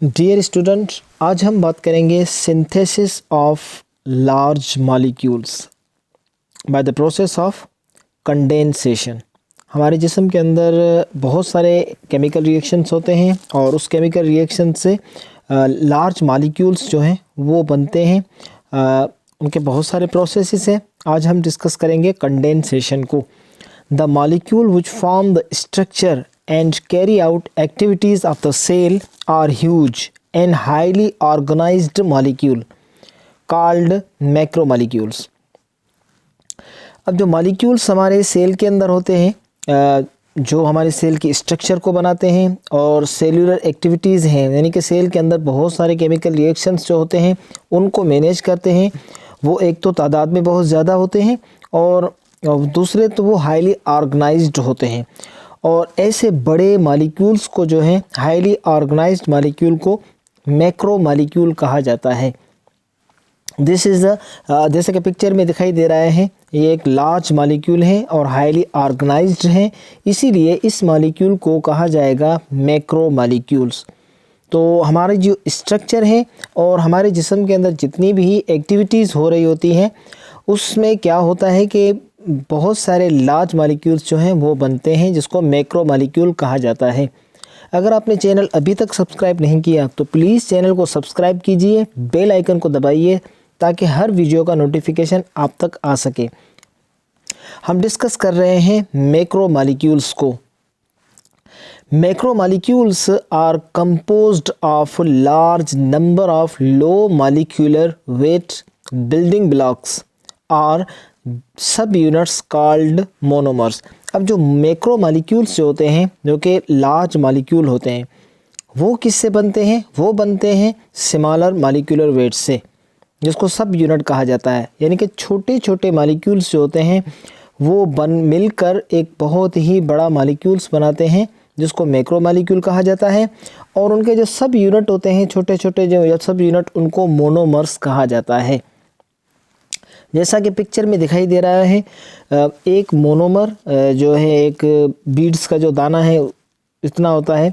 Dear student, आज हम बात करेंगे synthesis of large molecules by the process of condensation. हमारे जिस्म के अंदर बहुत सारे केमिकल रिएक्शंस होते हैं और उस केमिकल रिएक्शन से लार्ज मॉलिक्यूल्स जो हैं वो बनते हैं। उनके बहुत सारे प्रोसेसेस हैं। आज हम डिस्कस करेंगे कंडेंसेशन को। The molecule which form the structure and carry out activities of the cell are huge and highly organized molecule called macromolecules। अब जो मॉलिक्यूल्स हमारे सेल के अंदर होते हैं, जो हमारे सेल की स्ट्रक्चर को बनाते हैं और सेलुलर एक्टिविटीज़ हैं, यानी कि सेल के अंदर बहुत सारे केमिकल रिएक्शंस जो होते हैं उनको मैनेज करते हैं, वो एक तो तादाद में बहुत ज़्यादा होते हैं और दूसरे तो वो हाईली ऑर्गेनाइज्ड होते हैं। और ऐसे बड़े मॉलिक्यूल्स को जो है हाईली ऑर्गेनाइज्ड मॉलिक्यूल को मैक्रो मॉलिक्यूल कहा जाता है। दिस इज़ जैसे कि पिक्चर में दिखाई दे रहा है, ये एक लार्ज मॉलिक्यूल है और हाईली ऑर्गेनाइज्ड है, इसीलिए इस मॉलिक्यूल को कहा जाएगा मैक्रो मॉलिक्यूल्स। तो हमारे जो स्ट्रक्चर है और हमारे जिस्म के अंदर जितनी भी एक्टिविटीज़ हो रही होती हैं उसमें क्या होता है कि बहुत सारे लार्ज मॉलिक्यूल्स जो हैं वो बनते हैं, जिसको मैक्रो मॉलिक्यूल कहा जाता है। अगर आपने चैनल अभी तक सब्सक्राइब नहीं किया तो प्लीज़ चैनल को सब्सक्राइब कीजिए, बेल आइकन को दबाइए ताकि हर वीडियो का नोटिफिकेशन आप तक आ सके। हम डिस्कस कर रहे हैं मैक्रो मॉलिक्यूल्स को। Macro molecules are composed of large number of low molecular weight building blocks और सब यूनिट्स कॉल्ड मोनोमर्स। अब जो मैक्रो मॉलिक्यूल्स जो होते हैं, जो कि लार्ज मॉलिक्यूल होते हैं, वो किससे बनते हैं? वो बनते हैं स्मॉलर मॉलिक्यूलर वेट से, जिसको सब यूनिट कहा जाता है। यानी कि छोटे छोटे मॉलिक्यूल्स जो होते हैं वो मिलकर एक बहुत ही बड़ा मॉलिक्यूल्स बनाते हैं, जिसको मैक्रो मॉलिक्यूल कहा जाता है। और उनके जो सब यूनिट होते हैं, छोटे छोटे जो सब यूनिट, उनको मोनोमर्स कहा जाता है। जैसा कि पिक्चर में दिखाई दे रहा है, एक मोनोमर जो है, एक बीड्स का जो दाना है इतना होता है।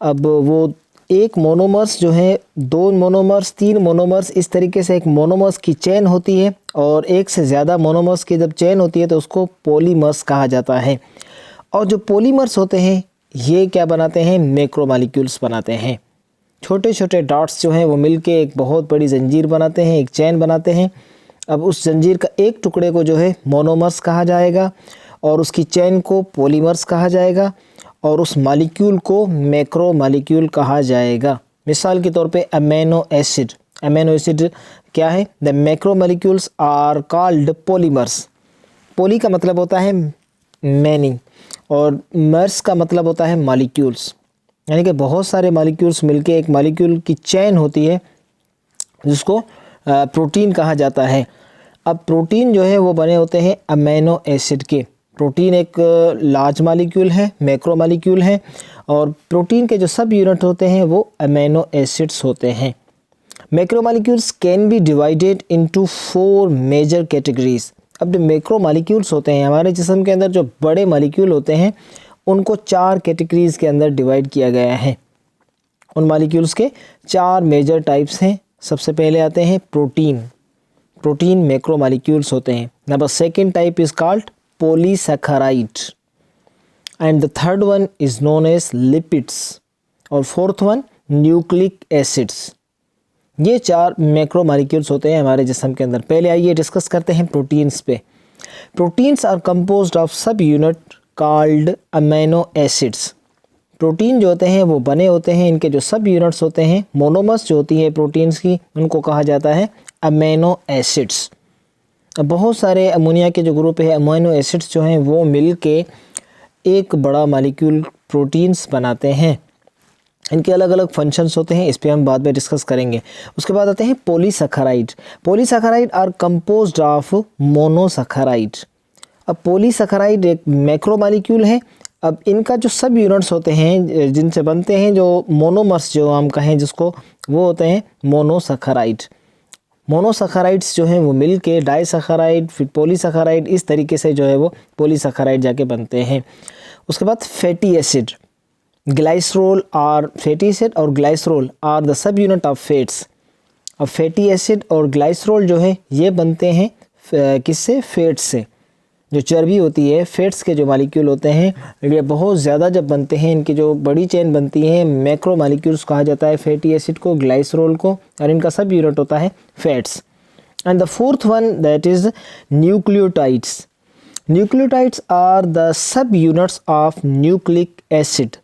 अब वो एक मोनोमर्स जो है, दो मोनोमर्स, तीन मोनोमर्स, इस तरीके से एक मोनोमर्स की चेन होती है और एक से ज़्यादा मोनोमर्स की जब चेन होती है तो उसको पॉलीमर्स कहा जाता है। और जो पॉलीमर्स होते हैं ये क्या बनाते हैं? मैक्रो मॉलिक्यूल्स बनाते हैं। छोटे छोटे डॉट्स जो हैं वो मिलके एक बहुत बड़ी जंजीर बनाते हैं, एक चेन बनाते हैं। अब उस जंजीर का एक टुकड़े को जो है मोनोमर्स कहा जाएगा और उसकी चेन को पॉलीमर्स कहा जाएगा और उस मॉलिक्यूल को मैक्रो मॉलिक्यूल कहा जाएगा। मिसाल के तौर पे अमीनो एसिड। अमीनो एसिड क्या है? The macro molecules are called polymers. Poly का मतलब होता है मैनी और मर्स का मतलब होता है मॉलिक्यूल्स, यानी कि बहुत सारे मॉलिक्यूल्स मिलके एक मॉलिक्यूल की चेन होती है, जिसको प्रोटीन कहा जाता है। अब प्रोटीन जो है वो बने होते हैं अमीनो एसिड के। प्रोटीन एक लार्ज मॉलिक्यूल है, मैक्रो मॉलिक्यूल है, और प्रोटीन के जो सब यूनिट होते हैं वो अमीनो एसिड्स होते हैं। Macro molecules can be divided into 4 major categories. अब जो मैक्रो मॉलिक्यूल्स होते हैं, हमारे जिस्म के अंदर जो बड़े मॉलिक्यूल होते हैं, उनको 4 कैटेगरीज के अंदर डिवाइड किया गया है। उन मॉलिक्यूल्स के 4 मेजर टाइप्स हैं। सबसे पहले आते हैं प्रोटीन। प्रोटीन मैक्रो मॉलिक्यूल्स होते हैं। Number second type is called polysaccharide and the third one is known as lipids और फोर्थ वन न्यूक्लिक एसिड्स। ये 4 मैक्रो मॉलिक्यूल्स होते हैं हमारे जिस्म के अंदर। पहले आइए डिस्कस करते हैं प्रोटीन्स पे। Proteins are composed of subunit called amino acids. Protein जो होते हैं वो बने होते हैं, इनके जो सब यूनिट्स होते हैं, मोनोमर्स जो होती है प्रोटीन्स की, उनको कहा जाता है अमीनो एसिड्स। अब बहुत सारे अमोनिया के जो ग्रुप है, अमीनो एसिड्स जो हैं वो मिलके एक बड़ा मॉलिक्यूल प्रोटीन्स बनाते हैं। इनके अलग अलग फंक्शंस होते हैं, इस पर हम बाद में डिस्कस करेंगे। उसके बाद आते हैं polysaccharide. Polysaccharide are composed of monosaccharide. अब पॉलीसैकेराइड एक मैक्रो मॉलिक्यूल है। अब इनका जो सब यूनिट्स होते हैं जिनसे बनते हैं, जो मोनोमर्स जो हम कहें जिसको, वो होते हैं मोनोसैकेराइड। मोनोसैकेराइड्स जो हैं वो मिलके डाइसैकेराइड, फिर पॉलीसैकेराइड, इस तरीके से जो है वो पॉलीसैकेराइड जाके बनते हैं। उसके बाद fatty acid. Glycerol are fatty acid और glycerol are the sub unit of fats. अब फैटी एसिड और ग्लाइसरोल जो है ये बनते हैं किससे? फैट्स से। जो चर्बी होती है, फैट्स के जो मालिक्यूल होते हैं ये बहुत ज़्यादा जब बनते हैं, इनकी जो बड़ी चेन बनती है मैक्रो मालिक्यूल्स कहा जाता है फैटी एसिड को, ग्लाइसरोल को, और इनका सब यूनिट होता है fats. And the fourth one that is nucleotides. Nucleotides are the subunits of nucleic acid.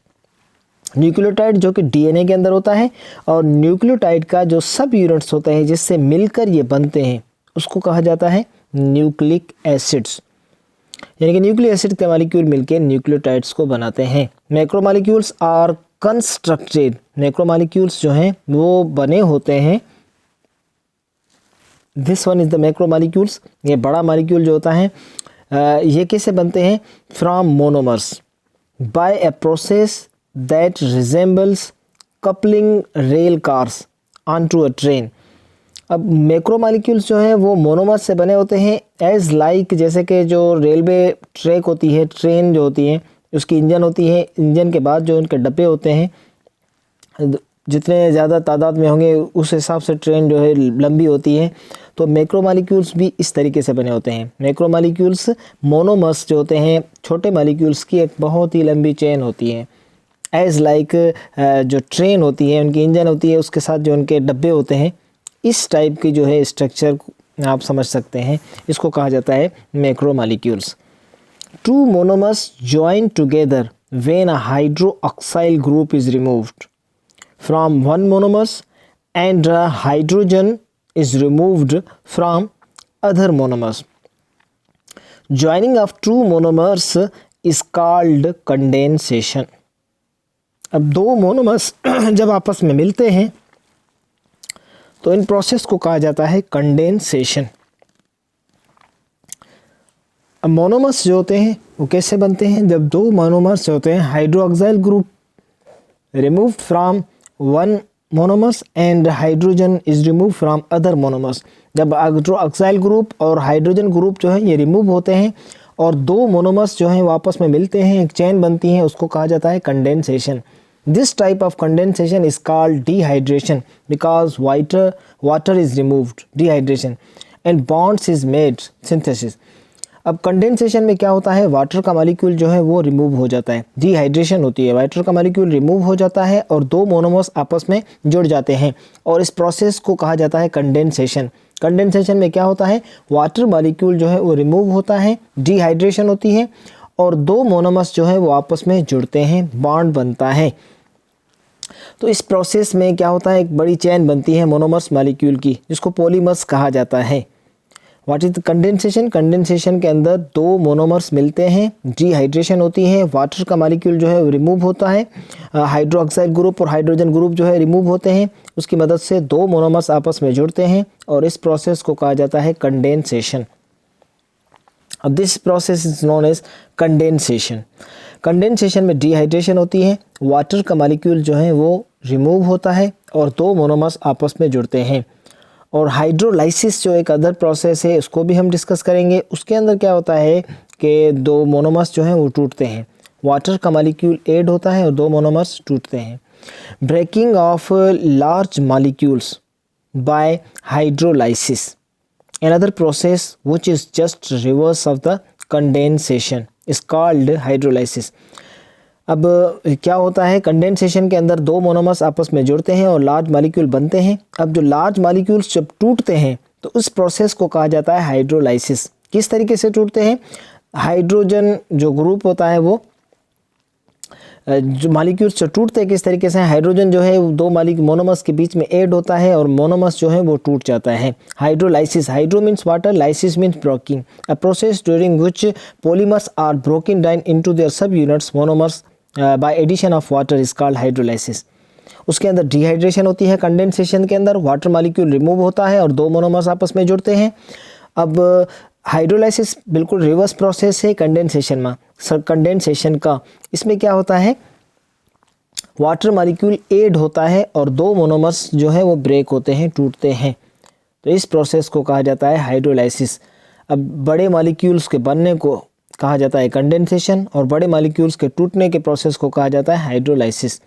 Nucleotide जो कि डीएनए के अंदर होता है, और न्यूक्लियोटाइड का जो सब यूनिट्स होते हैं जिससे मिलकर ये बनते हैं उसको कहा जाता है न्यूक्लिक एसिड्स। यानी कि न्यूक्लिक एसिड के मालिक्यूल मिलकर न्यूक्लियोटाइड्स को बनाते हैं। Macromolecules are constructed. मैक्रोमोलिक्यूल्स जो हैं वो बने होते हैं, this one is the macromolecules. ये बड़ा मालिक्यूल जो होता है ये कैसे बनते हैं? From monomers by a process that resembles coupling rail cars onto a train. अब मैक्रोमोलिक्यूल्स जो हैं वो मोनोमर्स से बने होते हैं एज लाइक, जैसे कि जो रेलवे ट्रैक होती है, ट्रेन जो होती है उसकी इंजन होती है, इंजन के बाद जो उनके डब्बे होते हैं जितने ज़्यादा तादाद में होंगे उस हिसाब से ट्रेन जो है लंबी होती है। तो मैक्रोमोलिक्यूल्स भी इस तरीके से बने होते हैं। मैक्रोमोलिक्यूल्स मोनोमर्स जो होते हैं छोटे मॉलिक्यूल्स की एक बहुत ही लंबी चेन होती है, एज लाइक जो ट्रेन होती है उनकी इंजन होती है उसके साथ जो उनके डब्बे होते हैं, इस टाइप की जो है स्ट्रक्चर आप समझ सकते हैं, इसको कहा जाता है macromolecules. Two monomers join together when a hydroxyl group is removed from one monomers and hydrogen is removed from other monomers. Joining of two monomers is called condensation. अब दो मोनोमर्स जब आपस में मिलते हैं तो इन प्रोसेस को कहा जाता है कंडेंसेशन। अब मोनोमर्स जो होते हैं वो कैसे बनते हैं? जब दो मोनोमर्स होते हैं, hydroxyl group removed from one monomers and hydrogen is remove from other monomers. जब हाइड्रोक्साइल ग्रुप और हाइड्रोजन ग्रुप जो है ये रिमूव होते हैं और दो मोनोमर्स जो हैं वो आपस में मिलते हैं, एक चेन बनती है, उसको कहा जाता है condensation. This type of condensation is called dehydration because water is removed, dehydration, and bonds is made, synthesis. अब कंडेंसेशन में क्या होता है? वाटर का मॉलिक्यूल जो है वो रिमूव हो जाता है, डिहाइड्रेशन होती है, वाटर का मॉलिक्यूल रिमूव हो जाता है और दो मोनोमर्स आपस में जुड़ जाते हैं और इस प्रोसेस को कहा जाता है कंडेंसेशन। कंडेंसेशन में क्या होता है? वाटर मॉलिक्यूल जो है वो रिमूव होता है, डिहाइड्रेशन होती है और दो मोनोमर्स जो है वो आपस में जुड़ते हैं, बॉन्ड बनता है। तो इस प्रोसेस में क्या होता है? एक बड़ी चेन बनती है मोनोमर्स मॉलिक्यूल की जिसको पॉलीमर्स कहा जाता है। What is the condensation? Condensation के अंदर दो मोनोमर्स मिलते हैं, डिहाइड्रेशन होती है, वाटर का मॉलिक्यूल जो है वो रिमूव होता है, हाइड्रोक्साइड ग्रुप और हाइड्रोजन ग्रुप जो है रिमूव होते हैं, उसकी मदद से दो मोनोमर्स आपस में जुड़ते हैं और इस प्रोसेस को कहा जाता है कंडेंसेशन। अब this process is known as condensation. Condensation में डिहाइड्रेशन होती है, वाटर का मॉलिक्यूल जो है वो रिमूव होता है और दो मोनोमर्स आपस में जुड़ते हैं। और हाइड्रोलाइसिस जो एक अदर प्रोसेस है उसको भी हम डिस्कस करेंगे। उसके अंदर क्या होता है कि दो मोनोमर्स जो हैं वो टूटते हैं, वाटर का मॉलिक्यूल ऐड होता है और दो मोनोमर्स टूटते हैं। Breaking of large molecules by hydrolysis, another process which is just reverse of the condensation is called hydrolysis। अब क्या होता है? कंडेंसेशन के अंदर दो मोनोमर्स आपस में जुड़ते हैं और लार्ज मॉलिक्यूल बनते हैं। अब जो लार्ज मॉलिक्यूल्स जब टूटते हैं तो उस प्रोसेस को कहा जाता है हाइड्रोलाइसिस। किस तरीके से टूटते हैं? हाइड्रोजन जो ग्रुप होता है वो जो मॉलिक्यूल्स जो टूटते हैं किस तरीके से? हाइड्रोजन जो है दो मोनोमर्स के बीच में ऐड होता है और मोनोमर्स जो है वो टूट जाता है। Hydrolysis, hydro means water, lysis means breaking, a process during which polymers are broken down into their sub units monomers by addition of water is called hydrolysis. उसके अंदर डिहाइड्रेशन होती है, कंडेंसेशन के अंदर वाटर मॉलिक्यूल रिमूव होता है और दो मोनोमर्स आपस में जुड़ते हैं। अब हाइड्रोलाइसिस बिल्कुल रिवर्स प्रोसेस है कंडेंसेशन में, कंडेंसेशन का। इसमें क्या होता है? वाटर मॉलिक्यूल ऐड होता है और दो मोनोमर्स जो है वो ब्रेक होते हैं, टूटते हैं। तो इस प्रोसेस को कहा जाता है हाइड्रोलाइसिस। अब बड़े मॉलिक्यूल्स के बनने को कहा जाता है कंडेंसेशन और बड़े मॉलिक्यूल्स के टूटने के प्रोसेस को कहा जाता है हाइड्रोलाइसिस।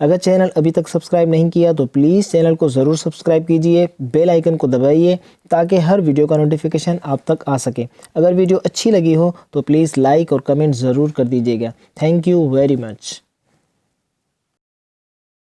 अगर चैनल अभी तक सब्सक्राइब नहीं किया तो प्लीज़ चैनल को ज़रूर सब्सक्राइब कीजिए, बेल आइकन को दबाइए ताकि हर वीडियो का नोटिफिकेशन आप तक आ सके। अगर वीडियो अच्छी लगी हो तो प्लीज़ लाइक और कमेंट ज़रूर कर दीजिएगा। Thank you very much.